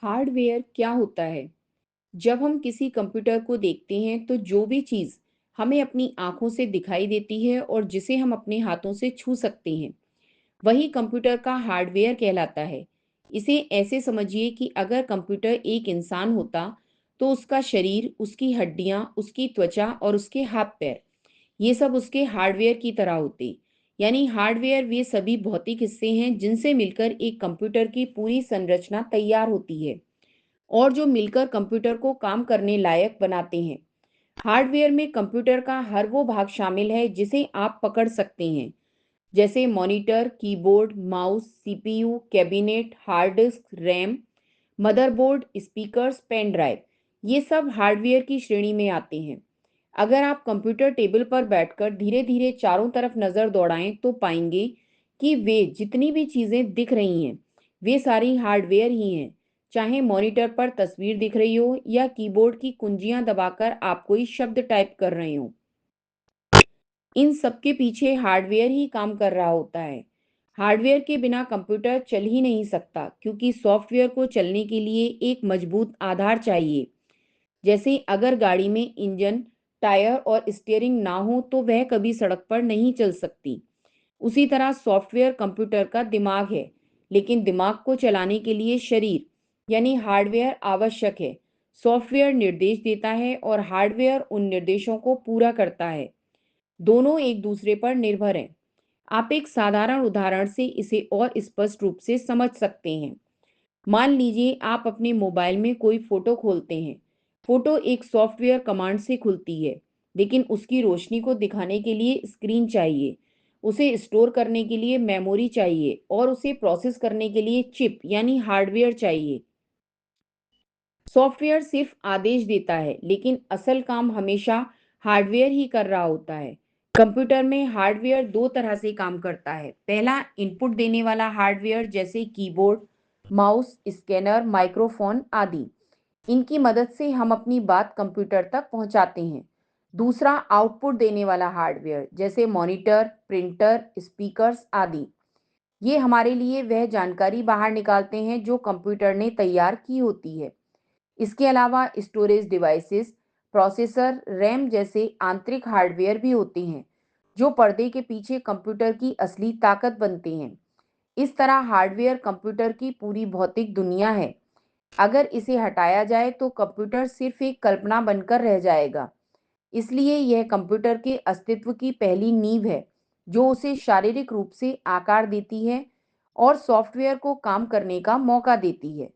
Hardware क्या होता है? जब हम किसी कंप्यूटर को देखते हैं तो जो भी चीज़ हमें अपनी आंखों से दिखाई देती है और जिसे हम अपने हाथों से छू सकते हैं, वही कंप्यूटर का हार्डवेयर कहलाता है। इसे ऐसे समझिए कि अगर कंप्यूटर एक इंसान होता, तो उसका शरीर, उसकी हड्डियां, उसकी त्वचा और उसके हाथ-पैर, ये सब उसके हार्डवेयर की तरह होते। यानी हार्डवेयर वे सभी भौतिक हिस्से हैं जिनसे मिलकर एक कंप्यूटर की पूरी संरचना तैयार होती है और जो मिलकर कंप्यूटर को काम करने लायक बनाते हैं। हार्डवेयर में कंप्यूटर का हर वो भाग शामिल है जिसे आप पकड़ सकते हैं, जैसे monitor, keyboard, mouse, CPU, cabinet, hard disk, RAM, motherboard, speakers, pen drive. ये सब हार्डवेयर की श्रेणी में आते हैं। अगर आप कंप्यूटर टेबल पर बैठकर धीरे धीरे चारों तरफ नज़र दौड़ाएं तो पाएंगे कि वे जितनी भी चीज़ें दिख रही हैं, वे सारी हार्डवेयर ही हैं। चाहे मॉनिटर पर तस्वीर दिख रही हो या कीबोर्ड की कुंजियां दबाकर आप कोई शब्द टाइप कर रहे हो, इन सब के पीछे हार्डवेयर ही काम कर रहा होता है। हार्डवेयर के बिना कंप्यूटर चल ही नहीं सकता, क्योंकि सॉफ्टवेयर को चलने के लिए एक मजबूत आधार चाहिए। जैसे अगर गाड़ी में इंजन, टायर और स्टीयरिंग ना हो तो वह कभी सड़क पर नहीं चल सकती। उसी तरह सॉफ्टवेयर कंप्यूटर का दिमाग है, लेकिन दिमाग को चलाने के लिए शरीर यानी हार्डवेयर आवश्यक है। सॉफ्टवेयर निर्देश देता है और हार्डवेयर उन निर्देशों को पूरा करता है। दोनों एक दूसरे पर निर्भर हैं। आप एक साधारण उदाहरण से इसे और स्पष्ट रूप से समझ सकते हैं। मान लीजिए आप अपने मोबाइल में कोई फोटो खोलते हैं। फोटो एक सॉफ्टवेयर कमांड से खुलती है, लेकिन उसकी रोशनी को दिखाने के लिए स्क्रीन चाहिए, उसे स्टोर करने के लिए मेमोरी चाहिए और उसे प्रोसेस करने के लिए चिप यानी हार्डवेयर चाहिए। सॉफ्टवेयर सिर्फ आदेश देता है, लेकिन असल काम हमेशा हार्डवेयर ही कर रहा होता है। कंप्यूटर में हार्डवेयर दो तरह से काम करता है। पहला, इनपुट देने वाला हार्डवेयर जैसे कीबोर्ड, माउस, स्कैनर, माइक्रोफोन आदि। इनकी मदद से हम अपनी बात कंप्यूटर तक पहुंचाते हैं। दूसरा, आउटपुट देने वाला हार्डवेयर जैसे मॉनिटर, प्रिंटर, स्पीकर्स आदि। ये हमारे लिए वह जानकारी बाहर निकालते हैं जो कंप्यूटर ने तैयार की होती है। इसके अलावा स्टोरेज डिवाइसेस, प्रोसेसर, रैम जैसे आंतरिक हार्डवेयर भी होते हैं, जो पर्दे के पीछे कंप्यूटर की असली ताकत बनते हैं। इस तरह हार्डवेयर कंप्यूटर की पूरी भौतिक दुनिया है। अगर इसे हटाया जाए तो कंप्यूटर सिर्फ एक कल्पना बनकर रह जाएगा। इसलिए यह कंप्यूटर के अस्तित्व की पहली नींव है, जो उसे शारीरिक रूप से आकार देती है और सॉफ्टवेयर को काम करने का मौका देती है।